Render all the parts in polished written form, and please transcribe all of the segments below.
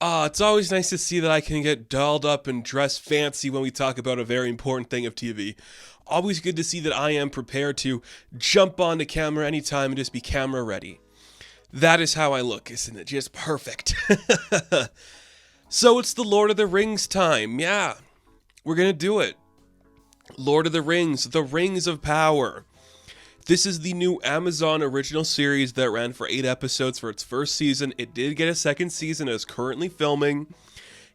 It's always nice to see that I can get dolled up and dress fancy when we talk about a very important thing of TV. Always good to see that I am prepared to jump onto camera anytime and just be camera ready. That is how I look, isn't it? Just perfect. So it's the Lord of the Rings time. Yeah, we're gonna do it. Lord of the Rings, The Rings of Power. This is the new Amazon original series that ran for 8 episodes for its first season. It did get a second season, it is currently filming.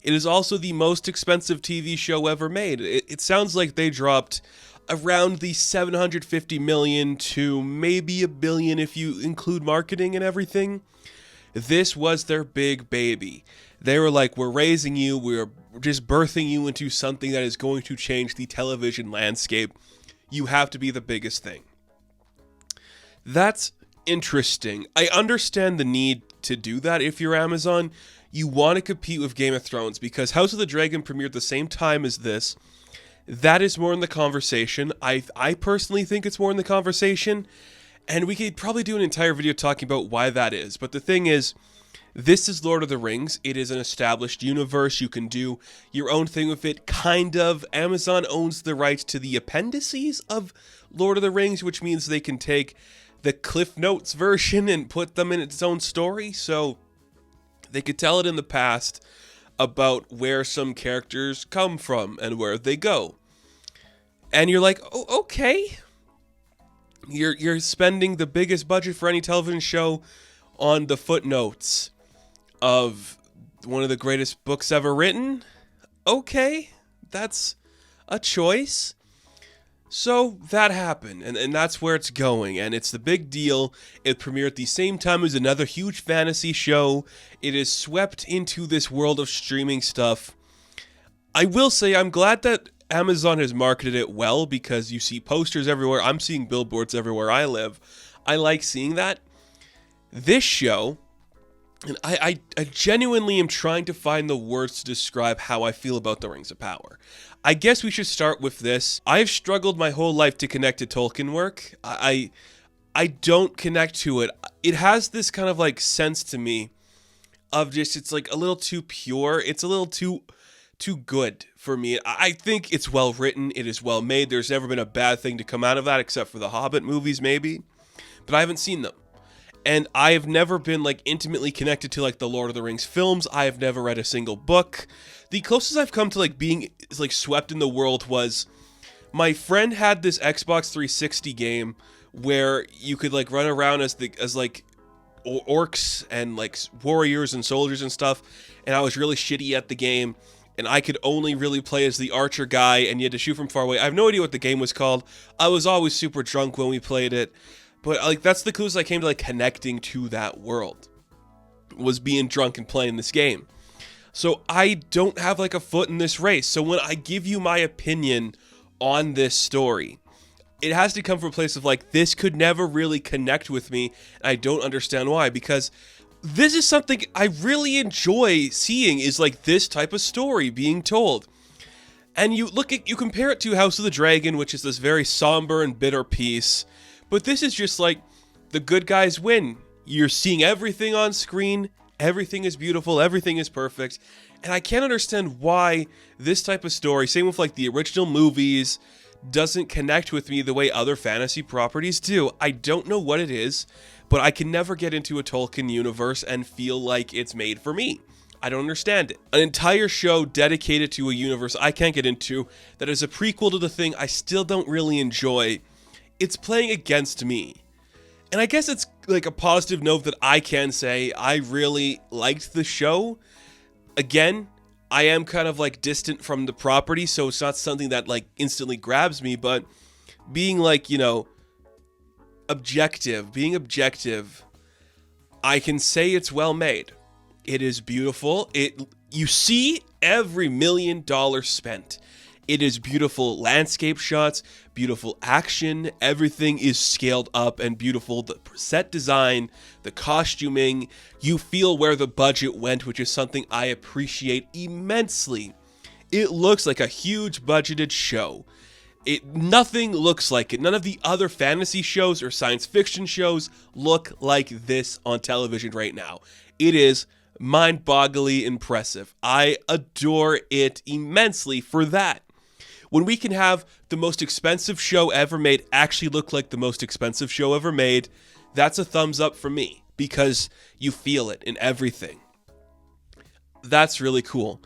It is also the most expensive TV show ever made. It sounds like they dropped around the 750 million to maybe a billion if you include marketing and everything. This was their big baby. They were like, we're raising you, we're just birthing you into something that is going to change the television landscape. You have to be the biggest thing. That's interesting. I understand the need to do that if you're Amazon. You want to compete with Game of Thrones because House of the Dragon premiered the same time as this. That is more in the conversation. I personally think it's more in the conversation. And we could probably do an entire video talking about why that is. But the thing is, this is Lord of the Rings. It is an established universe. You can do your own thing with it, kind of. Amazon owns the rights to the appendices of Lord of the Rings, which means they can take the Cliff Notes version and put them in its own story. So they could tell it in the past about where some characters come from and where they go. And you're like, oh, okay. You're spending the biggest budget for any television show on the footnotes of one of the greatest books ever written. Okay, that's a choice. So that happened, and that's where it's going, and it's the big deal. It premiered at the same time as another huge fantasy show. It is swept into this world of streaming stuff. I will say I'm glad that Amazon has marketed it well because you see posters everywhere. I'm seeing billboards everywhere I live. I like seeing that. This show, and I genuinely am trying to find the words to describe how I feel about the Rings of Power. I guess we should start with this. I've struggled my whole life to connect to Tolkien work. I don't connect to it. It has this kind of like sense to me of just, it's like a little too pure. It's a little too good for me. I think it's well written. It is well made. There's never been a bad thing to come out of that except for the Hobbit movies maybe. But I haven't seen them. And I have never been like intimately connected to like the Lord of the Rings films. I have never read a single book. The closest I've come to like being like swept in the world was my friend had this Xbox 360 game where you could like run around as like orcs and like warriors and soldiers and stuff. And I was really shitty at the game. And I could only really play as the archer guy and you had to shoot from far away. I have no idea what the game was called. I was always super drunk when we played it. But like that's the closest I came to like connecting to that world, was being drunk and playing this game. So I don't have like a foot in this race. So when I give you my opinion on this story, it has to come from a place of like, this could never really connect with me. And I don't understand why, because this is something I really enjoy seeing, is like this type of story being told. And you compare it to House of the Dragon, which is this very somber and bitter piece. But this is just like the good guys win. You're seeing everything on screen. Everything is beautiful. Everything is perfect. And I can't understand why this type of story, same with like the original movies, doesn't connect with me the way other fantasy properties do. I don't know what it is, but I can never get into a Tolkien universe and feel like it's made for me. I don't understand it. An entire show dedicated to a universe I can't get into that is a prequel to the thing I still don't really enjoy. It's playing against me. And I guess it's like a positive note that I can say I really liked the show. Again, I am kind of like distant from the property, so it's not something that like instantly grabs me, but being like, you know, being objective, I can say it's well made. It is beautiful. You see every $1 million spent. It is beautiful landscape shots, beautiful action, everything is scaled up and beautiful. The set design, the costuming, you feel where the budget went, which is something I appreciate immensely. It looks like a huge budgeted show. Nothing looks like it. None of the other fantasy shows or science fiction shows look like this on television right now. It is mind-bogglingly impressive. I adore it immensely for that. When we can have the most expensive show ever made actually look like the most expensive show ever made, that's a thumbs up for me, because you feel it in everything. That's really cool.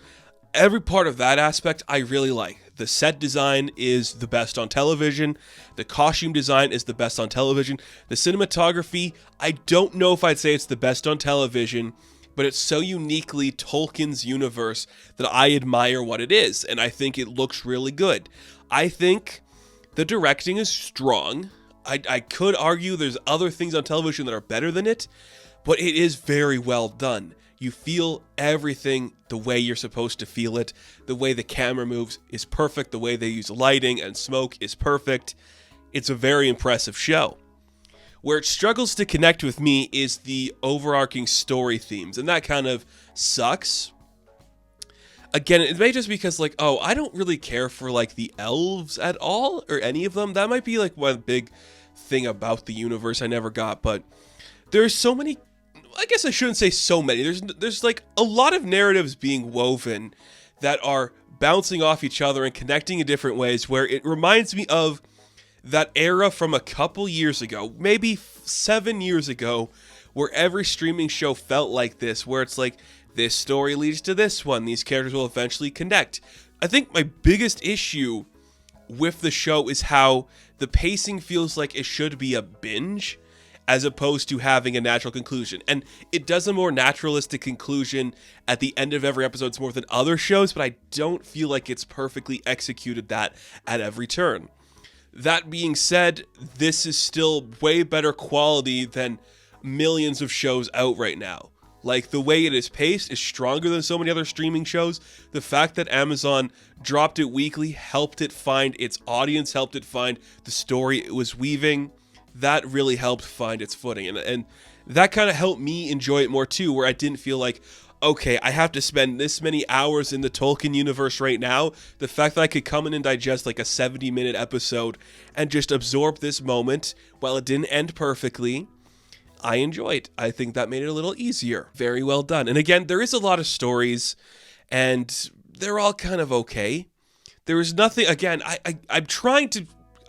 Every part of that aspect I really like. The set design is the best on television. The costume design is the best on television. The cinematography, I don't know if I'd say it's the best on television, but it's so uniquely Tolkien's universe that I admire what it is, and I think it looks really good. I think the directing is strong. I could argue there's other things on television that are better than it, but it is very well done. You feel everything the way you're supposed to feel it. The way the camera moves is perfect. The way they use lighting and smoke is perfect. It's a very impressive show. Where it struggles to connect with me is the overarching story themes, and that kind of sucks. Again, it may just because, like, oh, I don't really care for, like, the elves at all, or any of them. That might be, like, one big thing about the universe I never got, but there's so many, I guess I shouldn't say so many. There's like a lot of narratives being woven that are bouncing off each other and connecting in different ways, where it reminds me of that era from a couple years ago, maybe 7 years ago, where every streaming show felt like this, where it's like, this story leads to this one, these characters will eventually connect. I think my biggest issue with the show is how the pacing feels like it should be a binge, as opposed to having a natural conclusion. And it does a more naturalistic conclusion at the end of every episode more than other shows, but I don't feel like it's perfectly executed that at every turn. That being said, this is still way better quality than millions of shows out right now. Like, the way it is paced is stronger than so many other streaming shows. The fact that Amazon dropped it weekly helped it find its audience, helped it find the story it was weaving. That really helped find its footing. And that kind of helped me enjoy it more too, where I didn't feel like, okay, I have to spend this many hours in the Tolkien universe right now. The fact that I could come in and digest like a 70-minute episode and just absorb this moment, while it didn't end perfectly, I enjoyed. I think that made it a little easier. Very well done. And again, there is a lot of stories, and they're all kind of okay. There is nothing, again, I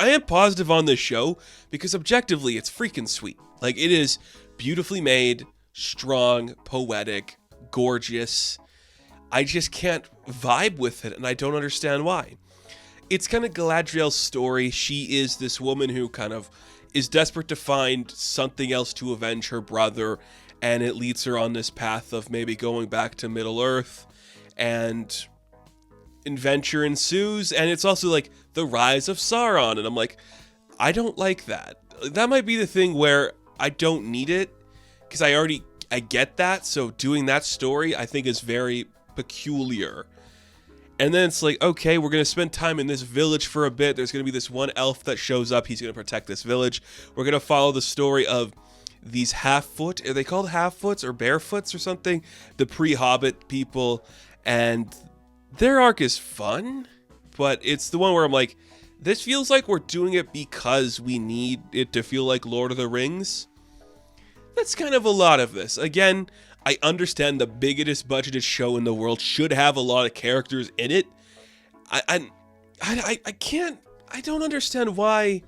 am positive on this show because objectively it's freaking sweet. Like, it is beautifully made, strong, poetic, gorgeous. I just can't vibe with it, and I don't understand why. It's kind of Galadriel's story. She is this woman who kind of is desperate to find something else to avenge her brother, and it leads her on this path of maybe going back to Middle-earth, and adventure ensues, and it's also like the rise of Sauron, and I'm like, I don't like that. That might be the thing where I don't need it, because I get that, so doing that story I think is very peculiar. And then it's like, okay, we're going to spend time in this village for a bit. There's going to be this one elf that shows up. He's going to protect this village. We're going to follow the story of these half-foot, are they called half-foots or barefoots or something? The pre-Hobbit people, and their arc is fun, but it's the one where I'm like, this feels like we're doing it because we need it to feel like Lord of the Rings. That's kind of a lot of this. Again, I understand the biggest budgeted show in the world should have a lot of characters in it. I don't understand why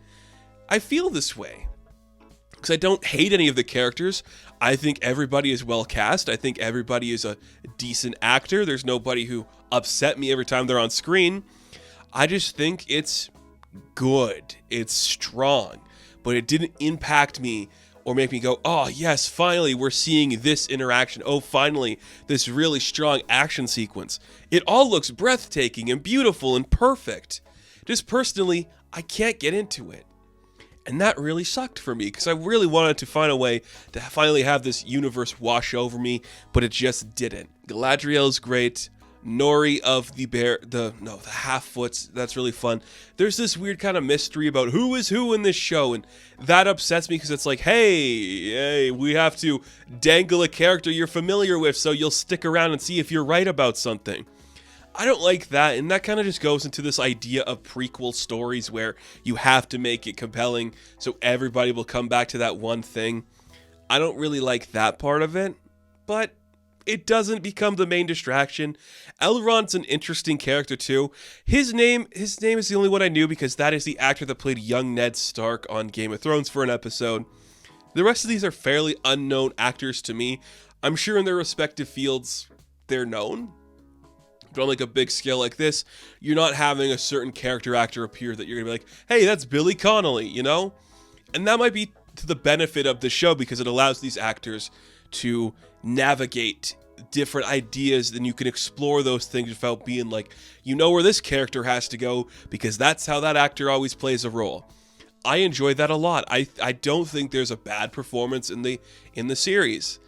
I feel this way. Because I don't hate any of the characters. I think everybody is well cast. I think everybody is a decent actor. There's nobody who upset me every time they're on screen. I just think it's good. It's strong. But it didn't impact me or make me go, oh yes, finally we're seeing this interaction. Oh, finally, this really strong action sequence. It all looks breathtaking and beautiful and perfect. Just personally, I can't get into it. And that really sucked for me, because I really wanted to find a way to finally have this universe wash over me, but it just didn't. Galadriel's great. Nori of the half-foots, that's really fun. There's this weird kind of mystery about who is who in this show, and that upsets me because it's like, hey, we have to dangle a character you're familiar with so you'll stick around and see if you're right about something. I don't like that, and that kind of just goes into this idea of prequel stories where you have to make it compelling so everybody will come back to that one thing. I don't really like that part of it, but it doesn't become the main distraction. Elrond's an interesting character too. His name is the only one I knew because that is the actor that played young Ned Stark on Game of Thrones for an episode. The rest of these are fairly unknown actors to me. I'm sure in their respective fields they're known. But on like a big scale like this, you're not having a certain character actor appear that you're gonna be like, hey, that's Billy Connolly, you know? And that might be to the benefit of the show because it allows these actors to navigate different ideas, and you can explore those things without being like, you know where this character has to go because that's how that actor always plays a role. I enjoy that a lot. I don't think there's a bad performance in the series.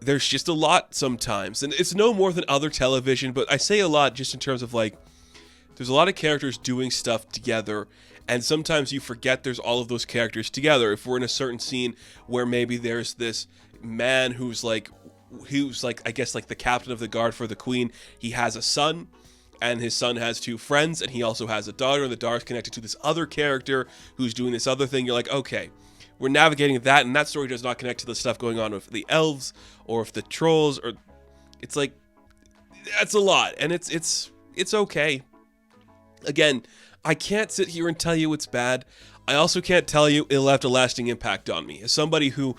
There's just a lot sometimes, and it's no more than other television, but I say a lot just in terms of like, there's a lot of characters doing stuff together, and sometimes you forget there's all of those characters together. If we're in a certain scene where maybe there's this man who's like, I guess like the captain of the guard for the queen, he has a son, and his son has two friends, and he also has a daughter, and the daughter's connected to this other character who's doing this other thing. You're like, okay, we're navigating that, and that story does not connect to the stuff going on with the elves or with the trolls, or it's like, that's a lot, and it's okay. Again, I can't sit here and tell you it's bad. I also can't tell you it left a lasting impact on me. As somebody who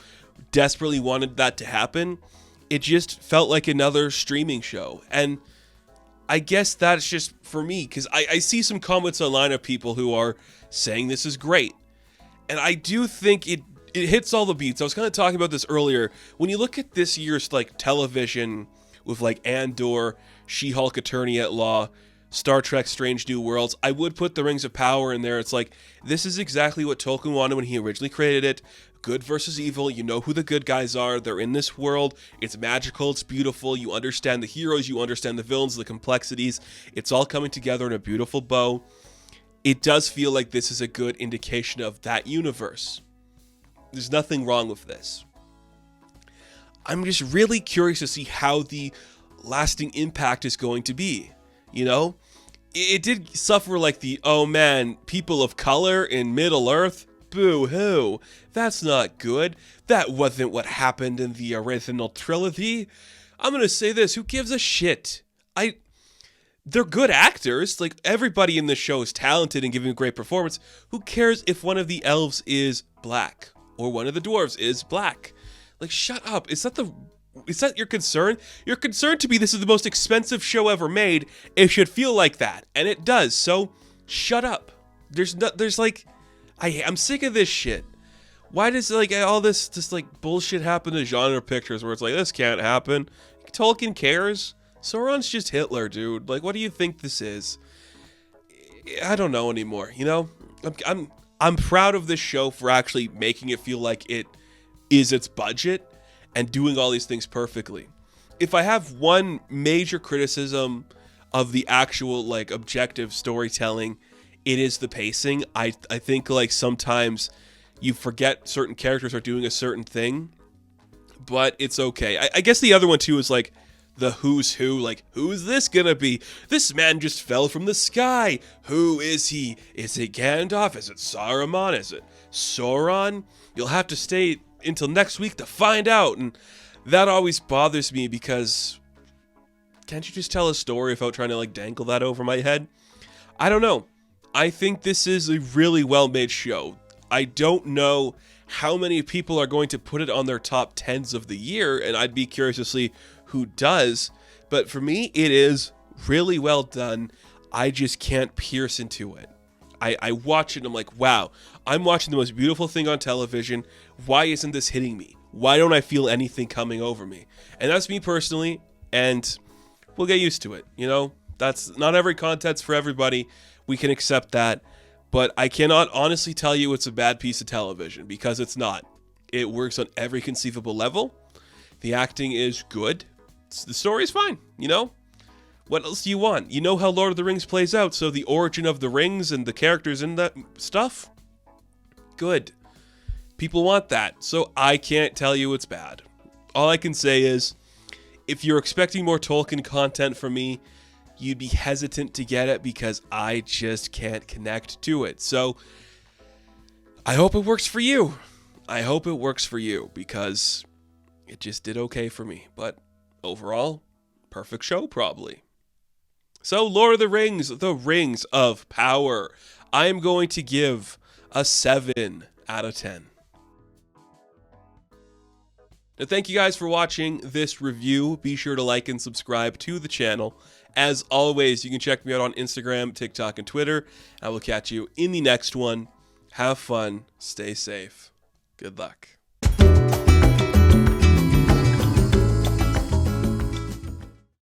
desperately wanted that to happen, it just felt like another streaming show, and I guess that's just for me, because I see some comments online of people who are saying this is great. And I do think it hits all the beats. I was kind of talking about this earlier. When you look at this year's like television with like Andor, She-Hulk Attorney at Law, Star Trek Strange New Worlds, I would put The Rings of Power in there. It's like, this is exactly what Tolkien wanted when he originally created it. Good versus evil. You know who the good guys are. They're in this world. It's magical. It's beautiful. You understand the heroes. You understand the villains, the complexities. It's all coming together in a beautiful bow. It does feel like this is a good indication of that universe. There's nothing wrong with this. I'm just really curious to see how the lasting impact is going to be. You know, it did suffer like the, oh man, people of color in Middle-earth, boo-hoo, that's not good. That wasn't what happened in the original trilogy. I'm gonna say this, who gives a shit? They're good actors, like everybody in this show is talented and giving a great performance. Who cares if one of the elves is black or one of the dwarves is black? Like, shut up. Is that your concern? Your concern to me, this is the most expensive show ever made. It should feel like that, and it does. So, shut up. I'm sick of this shit. Why does like all this like bullshit happen to genre pictures where it's like, this can't happen? Tolkien cares. Sauron's just Hitler, dude. Like, what do you think this is? I don't know anymore. You know, I'm proud of this show for actually making it feel like it is its budget and doing all these things perfectly. If I have one major criticism of the actual like objective storytelling, it is the pacing. I think like sometimes you forget certain characters are doing a certain thing, but it's okay. I guess the other one too is like the who's who, like, who's this gonna be? This man just fell from the sky. Who is he? Is it Gandalf? Is it Saruman? Is it Sauron? You'll have to stay until next week to find out. And that always bothers me because can't you just tell a story without trying to like dangle that over my head? I don't know. I think this is a really well-made show. I don't know how many people are going to put it on their top 10s of the year, and I'd be curious to see who does, but for me, it is really well done. I just can't pierce into it. I watch it and I'm like, wow, I'm watching the most beautiful thing on television. Why isn't this hitting me? Why don't I feel anything coming over me? And that's me personally, and we'll get used to it, you know? That's not every content's for everybody. We can accept that, but I cannot honestly tell you it's a bad piece of television because it's not. It works on every conceivable level. The acting is good. The story's fine, you know? What else do you want? You know how Lord of the Rings plays out, so the origin of the rings and the characters in that stuff? Good. People want that, so I can't tell you it's bad. All I can say is, if you're expecting more Tolkien content from me, you'd be hesitant to get it because I just can't connect to it. So, I hope it works for you. I hope it works for you because it just did okay for me, but overall, perfect show probably. So, Lord of the Rings of Power. I am going to give a 7 out of 10. Now, thank you guys for watching this review. Be sure to like and subscribe to the channel. As always, you can check me out on Instagram, TikTok, and Twitter. I will catch you in the next one. Have fun. Stay safe. Good luck.